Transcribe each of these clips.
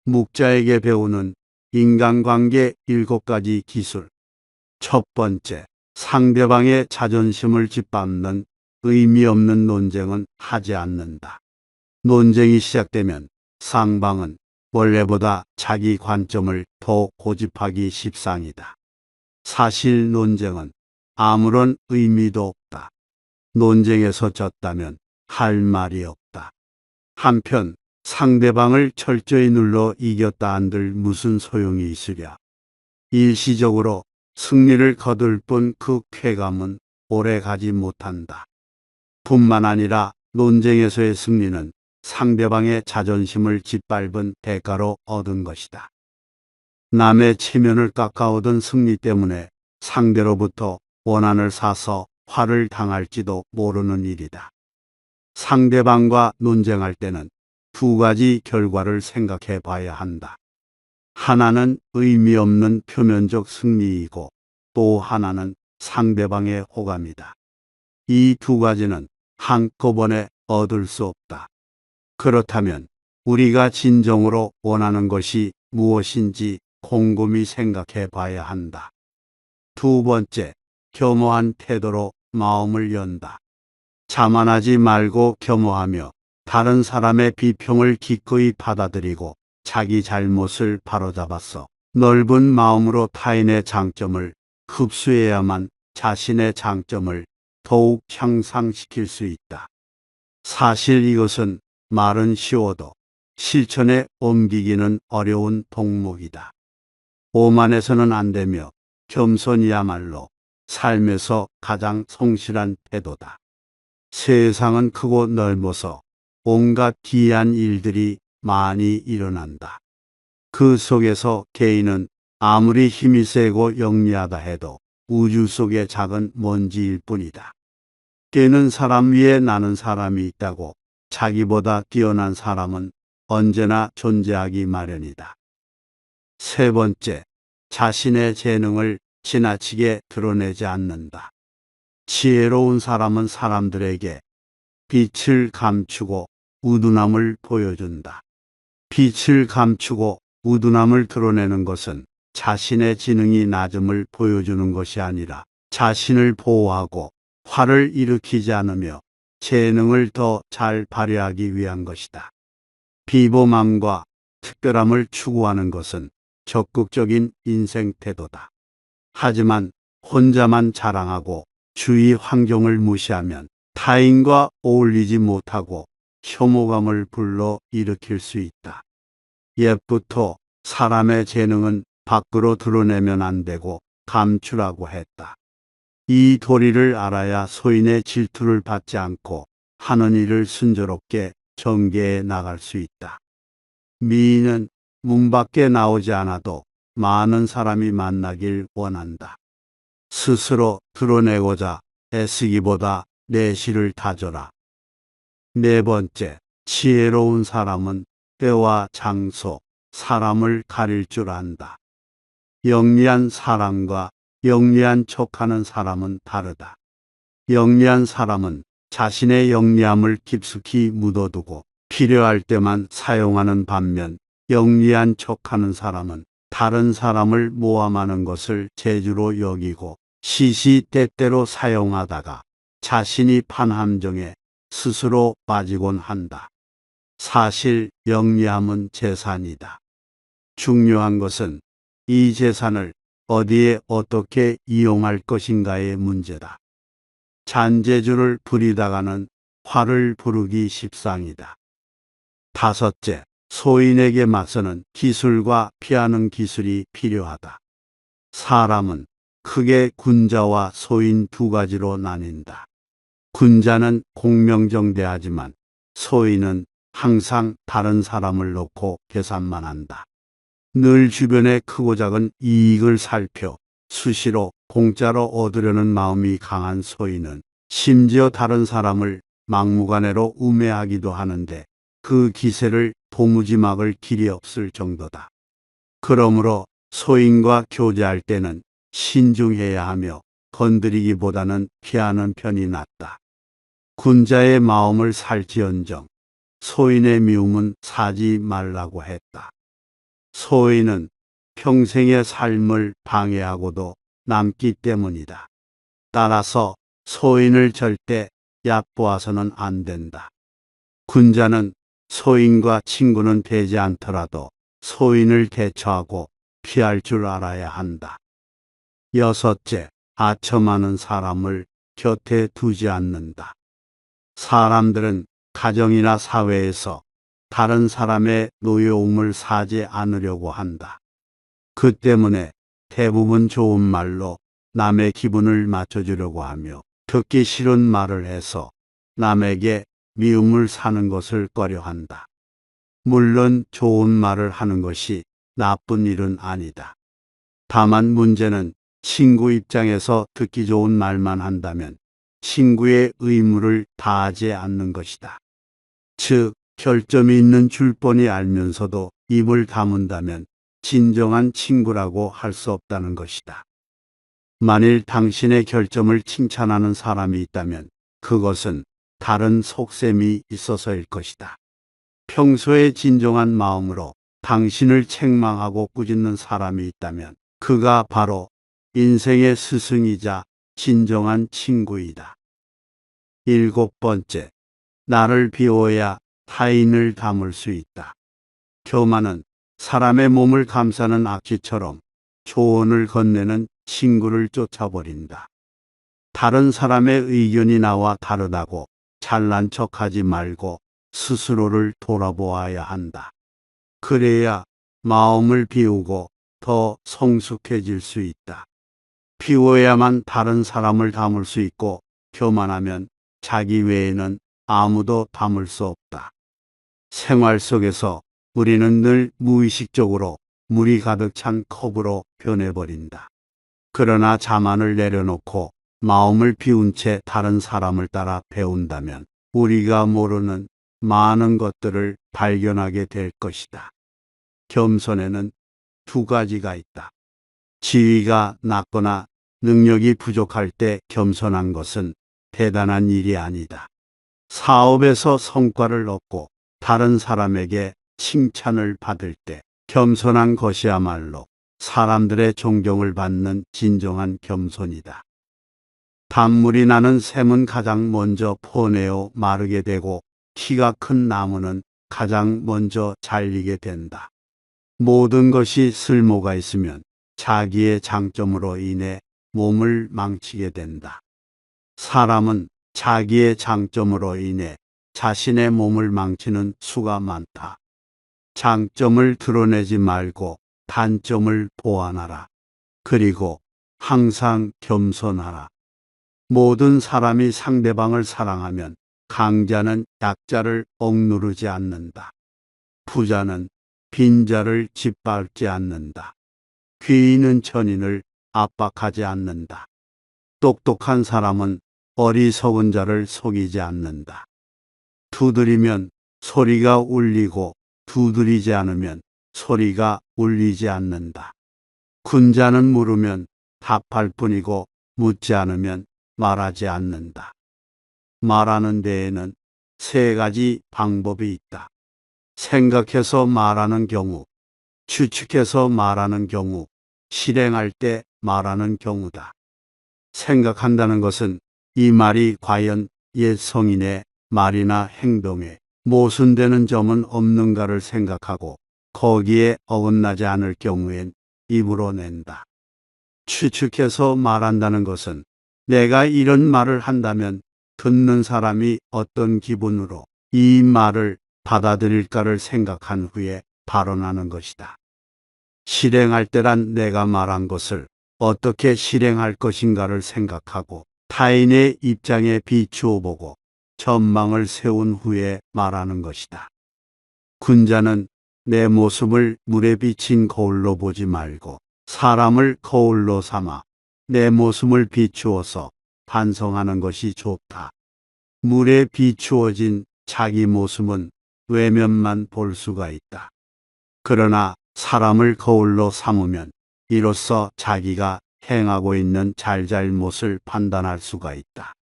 묵자에게 배우는 인간관계 7가지 기술. 첫 번째, 상대방의 자존심을 짓밟는 의미 없는 논쟁은 하지 않는다. 논쟁이 시작되면 상방은 원래보다 자기 관점을 더 고집하기 십상이다. 사실 논쟁은 아무런 의미도 없다. 논쟁에서 졌다면 할 말이 없다. 한편 상대방을 철저히 눌러 이겼다 한들 무슨 소용이 있으랴. 일시적으로 승리를 거둘 뿐 그 쾌감은 오래 가지 못한다. 뿐만 아니라 논쟁에서의 승리는 상대방의 자존심을 짓밟은 대가로 얻은 것이다. 남의 체면을 깎아오던 승리 때문에 상대로부터 원한을 사서 화를 당할지도 모르는 일이다. 상대방과 논쟁할 때는 2가지 결과를 생각해 봐야 한다. 하나는 의미 없는 표면적 승리이고 또 하나는 상대방의 호감이다. 이 2가지는 한꺼번에 얻을 수 없다. 그렇다면 우리가 진정으로 원하는 것이 무엇인지 곰곰이 생각해 봐야 한다. 두 번째, 겸허한 태도로 마음을 연다. 자만하지 말고 겸허하며 다른 사람의 비평을 기꺼이 받아들이고 자기 잘못을 바로잡아서 넓은 마음으로 타인의 장점을 흡수해야만 자신의 장점을 더욱 향상시킬 수 있다. 사실 이것은 말은 쉬워도 실천에 옮기기는 어려운 동목이다. 오만해서는 안 되며 겸손이야말로 삶에서 가장 성실한 태도다. 세상은 크고 넓어서 온갖 기이한 일들이 많이 일어난다. 그 속에서 개인은 아무리 힘이 세고 영리하다 해도 우주 속의 작은 먼지일 뿐이다. 깨는 사람 위에 나는 사람이 있다고 자기보다 뛰어난 사람은 언제나 존재하기 마련이다. 세 번째, 자신의 재능을 지나치게 드러내지 않는다. 지혜로운 사람은 사람들에게 빛을 감추고 우둔함을 보여준다. 빛을 감추고 우둔함을 드러내는 것은 자신의 지능이 낮음을 보여주는 것이 아니라 자신을 보호하고 화를 일으키지 않으며 재능을 더 잘 발휘하기 위한 것이다. 비범함과 특별함을 추구하는 것은 적극적인 인생 태도다. 하지만 혼자만 자랑하고 주위 환경을 무시하면 타인과 어울리지 못하고 혐오감을 불러 일으킬 수 있다. 옛부터 사람의 재능은 밖으로 드러내면 안 되고 감추라고 했다. 이 도리를 알아야 소인의 질투를 받지 않고 하는 일을 순조롭게 전개해 나갈 수 있다. 미인은 문 밖에 나오지 않아도 많은 사람이 만나길 원한다. 스스로 드러내고자 애쓰기보다 내실을 다져라. 네 번째, 지혜로운 사람은 때와 장소, 사람을 가릴 줄 안다. 영리한 사람과 영리한 척하는 사람은 다르다. 영리한 사람은 자신의 영리함을 깊숙이 묻어두고 필요할 때만 사용하는 반면 영리한 척하는 사람은 다른 사람을 모함하는 것을 재주로 여기고 시시때때로 사용하다가 자신이 판 함정에 스스로 빠지곤 한다. 사실 영리함은 재산이다. 중요한 것은 이 재산을 어디에 어떻게 이용할 것인가의 문제다. 잔재주를 부리다가는 화를 부르기 십상이다. 다섯째, 소인에게 맞서는 기술과 피하는 기술이 필요하다. 사람은 크게 군자와 소인 2가지로 나뉜다. 군자는 공명정대하지만 소인은 항상 다른 사람을 놓고 계산만 한다. 늘 주변의 크고 작은 이익을 살펴 수시로 공짜로 얻으려는 마음이 강한 소인은 심지어 다른 사람을 막무가내로 우매하기도 하는데 그 기세를 도무지 막을 길이 없을 정도다. 그러므로 소인과 교제할 때는 신중해야 하며 건드리기보다는 피하는 편이 낫다. 군자의 마음을 살지언정 소인의 미움은 사지 말라고 했다. 소인은 평생의 삶을 방해하고도 남기 때문이다. 따라서 소인을 절대 얕보아서는 안 된다. 군자는 소인과 친구는 되지 않더라도 소인을 대처하고 피할 줄 알아야 한다. 여섯째, 아첨하는 사람을 곁에 두지 않는다. 사람들은 가정이나 사회에서 다른 사람의 노여움을 사지 않으려고 한다. 그 때문에 대부분 좋은 말로 남의 기분을 맞춰주려고 하며 듣기 싫은 말을 해서 남에게 미움을 사는 것을 꺼려한다. 물론 좋은 말을 하는 것이 나쁜 일은 아니다. 다만 문제는 친구 입장에서 듣기 좋은 말만 한다면 친구의 의무를 다하지 않는 것이다. 즉, 결점이 있는 줄 뻔히 알면서도 입을 다문다면 진정한 친구라고 할 수 없다는 것이다. 만일 당신의 결점을 칭찬하는 사람이 있다면 그것은 다른 속셈이 있어서일 것이다. 평소에 진정한 마음으로 당신을 책망하고 꾸짖는 사람이 있다면 그가 바로 인생의 스승이자 진정한 친구이다. 일곱 번째, 나를 비워야 타인을 담을 수 있다. 교만은 사람의 몸을 감싸는 악취처럼 조언을 건네는 친구를 쫓아버린다. 다른 사람의 의견이 나와 다르다고 잘난 척하지 말고 스스로를 돌아보아야 한다. 그래야 마음을 비우고 더 성숙해질 수 있다. 비워야만 다른 사람을 담을 수 있고 교만하면 자기 외에는 아무도 담을 수 없다. 생활 속에서 우리는 늘 무의식적으로 물이 가득 찬 컵으로 변해버린다. 그러나 자만을 내려놓고 마음을 비운 채 다른 사람을 따라 배운다면 우리가 모르는 많은 것들을 발견하게 될 것이다. 겸손에는 두 가지가 있다. 지위가 낮거나 능력이 부족할 때 겸손한 것은 대단한 일이 아니다. 사업에서 성과를 얻고 다른 사람에게 칭찬을 받을 때 겸손한 것이야말로 사람들의 존경을 받는 진정한 겸손이다. 단물이 나는 샘은 가장 먼저 포내어 마르게 되고 키가 큰 나무는 가장 먼저 잘리게 된다. 모든 것이 쓸모가 있으면 자기의 장점으로 인해 몸을 망치게 된다. 사람은 자기의 장점으로 인해 자신의 몸을 망치는 수가 많다. 장점을 드러내지 말고 단점을 보완하라. 그리고 항상 겸손하라. 모든 사람이 상대방을 사랑하면 강자는 약자를 억누르지 않는다. 부자는 빈자를 짓밟지 않는다. 귀인은 천인을 압박하지 않는다. 똑똑한 사람은 어리석은 자를 속이지 않는다. 두드리면 소리가 울리고 두드리지 않으면 소리가 울리지 않는다. 군자는 물으면 답할 뿐이고 묻지 않으면 말하지 않는다. 말하는 데에는 세 가지 방법이 있다. 생각해서 말하는 경우, 추측해서 말하는 경우, 실행할 때 말하는 경우다. 생각한다는 것은 이 말이 과연 옛 성인의 말이나 행동에 모순되는 점은 없는가를 생각하고 거기에 어긋나지 않을 경우엔 입으로 낸다. 추측해서 말한다는 것은 내가 이런 말을 한다면 듣는 사람이 어떤 기분으로 이 말을 받아들일까를 생각한 후에 발언하는 것이다. 실행할 때란 내가 말한 것을 어떻게 실행할 것인가를 생각하고 타인의 입장에 비추어 보고 전망을 세운 후에 말하는 것이다. 군자는 내 모습을 물에 비친 거울로 보지 말고 사람을 거울로 삼아 내 모습을 비추어서 반성하는 것이 좋다. 물에 비추어진 자기 모습은 외면만 볼 수가 있다. 그러나 사람을 거울로 삼으면 이로써 자기가 행하고 있는 잘잘못을 판단할 수가 있다.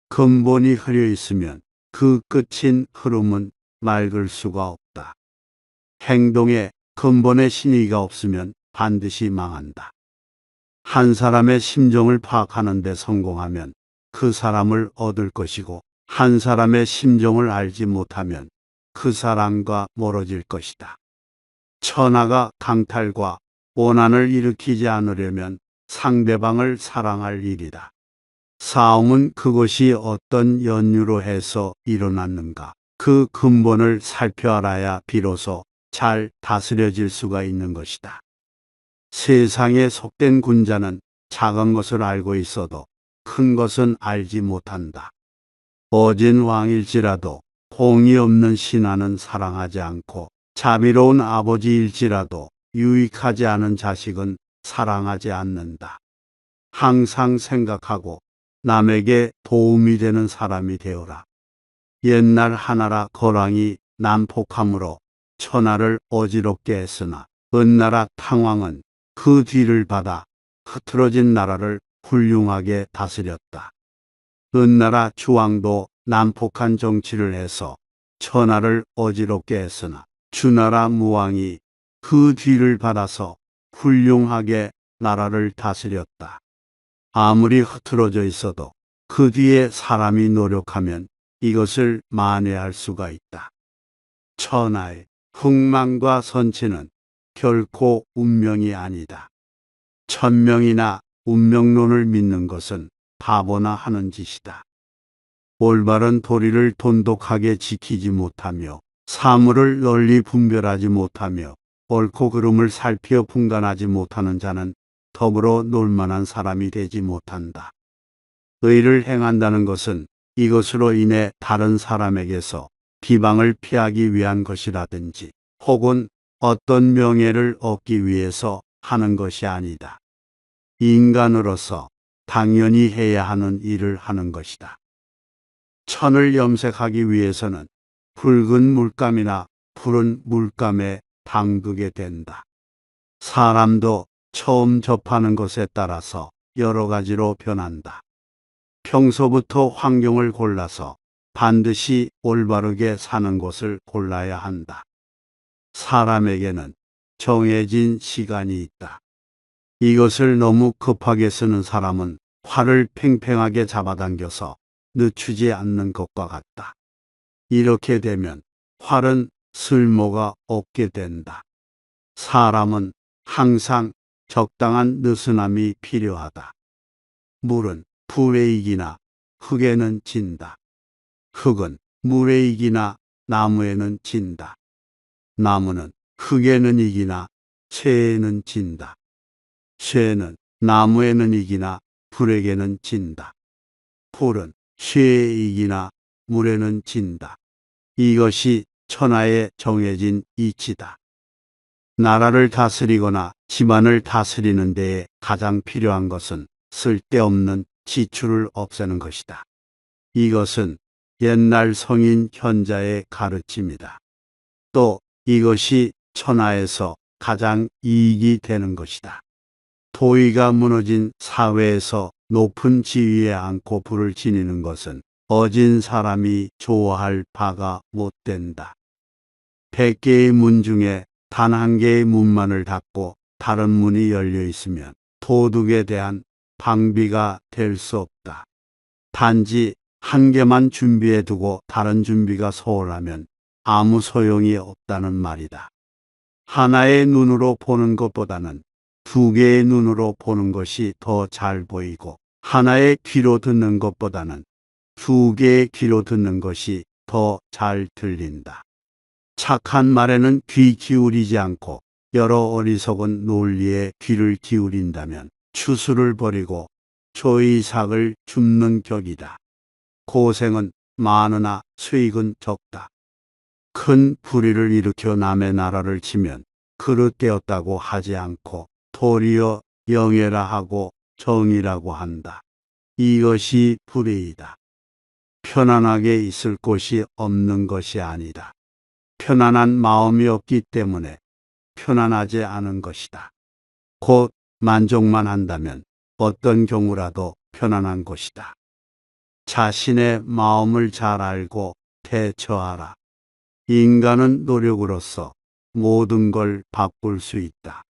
근본이 흐려 있으면 그 끝인 흐름은 맑을 수가 없다. 행동에 근본의 신의가 없으면 반드시 망한다. 한 사람의 심정을 파악하는 데 성공하면 그 사람을 얻을 것이고, 한 사람의 심정을 알지 못하면 그 사람과 멀어질 것이다. 천하가 강탈과 원한을 일으키지 않으려면 상대방을 사랑할 일이다. 싸움은 그것이 어떤 연유로 해서 일어났는가, 그 근본을 살펴 알아야 비로소 잘 다스려질 수가 있는 것이다. 세상에 속된 군자는 작은 것을 알고 있어도 큰 것은 알지 못한다. 어진 왕일지라도 공이 없는 신하는 사랑하지 않고, 자비로운 아버지일지라도 유익하지 않은 자식은 사랑하지 않는다. 항상 생각하고 남에게 도움이 되는 사람이 되어라. 옛날 하나라 거랑이 난폭함으로 천하를 어지럽게 했으나 은나라 탕왕은 그 뒤를 받아 흐트러진 나라를 훌륭하게 다스렸다. 은나라 주왕도 난폭한 정치를 해서 천하를 어지럽게 했으나 주나라 무왕이 그 뒤를 받아서 훌륭하게 나라를 다스렸다. 아무리 흐트러져 있어도 그 뒤에 사람이 노력하면 이것을 만회할 수가 있다. 천하의 흥망과 선치는 결코 운명이 아니다. 천명이나 운명론을 믿는 것은 바보나 하는 짓이다. 올바른 도리를 돈독하게 지키지 못하며, 사물을 널리 분별하지 못하며, 옳고 그름을 살피어 분간하지 못하는 자는 더불어 놀만한 사람이 되지 못한다. 의를 행한다는 것은 이것으로 인해 다른 사람에게서 비방을 피하기 위한 것이라든지, 혹은 어떤 명예를 얻기 위해서 하는 것이 아니다. 인간으로서 당연히 해야 하는 일을 하는 것이다. 천을 염색하기 위해서는 붉은 물감이나 푸른 물감에 담그게 된다. 사람도 처음 접하는 것에 따라서 여러 가지로 변한다. 평소부터 환경을 골라서 반드시 올바르게 사는 곳을 골라야 한다. 사람에게는 정해진 시간이 있다. 이것을 너무 급하게 쓰는 사람은 활을 팽팽하게 잡아당겨서 늦추지 않는 것과 같다. 이렇게 되면 활은 쓸모가 없게 된다. 사람은 항상 적당한 느슨함이 필요하다. 물은 불에 익이나 흙에는 진다. 흙은 물에 익이나 나무에는 진다. 나무는 흙에는 익이나 쇠에는 진다. 쇠는 나무에는 익이나 불에게는 진다. 불은 쇠에 익이나 물에는 진다. 이것이 천하에 정해진 이치다. 나라를 다스리거나 집안을 다스리는 데에 가장 필요한 것은 쓸데없는 지출을 없애는 것이다. 이것은 옛날 성인 현자의 가르침이다. 또 이것이 천하에서 가장 이익이 되는 것이다. 도의가 무너진 사회에서 높은 지위에 앉고 부를 지니는 것은 어진 사람이 좋아할 바가 못 된다. 100개의 문 중에 단 한 개의 문만을 닫고 다른 문이 열려 있으면 도둑에 대한 방비가 될 수 없다. 단지 한 개만 준비해 두고 다른 준비가 소홀하면 아무 소용이 없다는 말이다. 하나의 눈으로 보는 것보다는 두 개의 눈으로 보는 것이 더 잘 보이고, 하나의 귀로 듣는 것보다는 두 개의 귀로 듣는 것이 더 잘 들린다. 착한 말에는 귀 기울이지 않고 여러 어리석은 논리에 귀를 기울인다면 추수를 버리고 조이삭을 줍는 격이다. 고생은 많으나 수익은 적다. 큰 불의를 일으켜 남의 나라를 치면 그릇되었다고 하지 않고 도리어 영예라 하고 정의라고 한다. 이것이 불의이다. 편안하게 있을 곳이 없는 것이 아니다. 편안한 마음이 없기 때문에 편안하지 않은 것이다. 곧 만족만 한다면 어떤 경우라도 편안한 것이다. 자신의 마음을 잘 알고 대처하라. 인간은 노력으로서 모든 걸 바꿀 수 있다.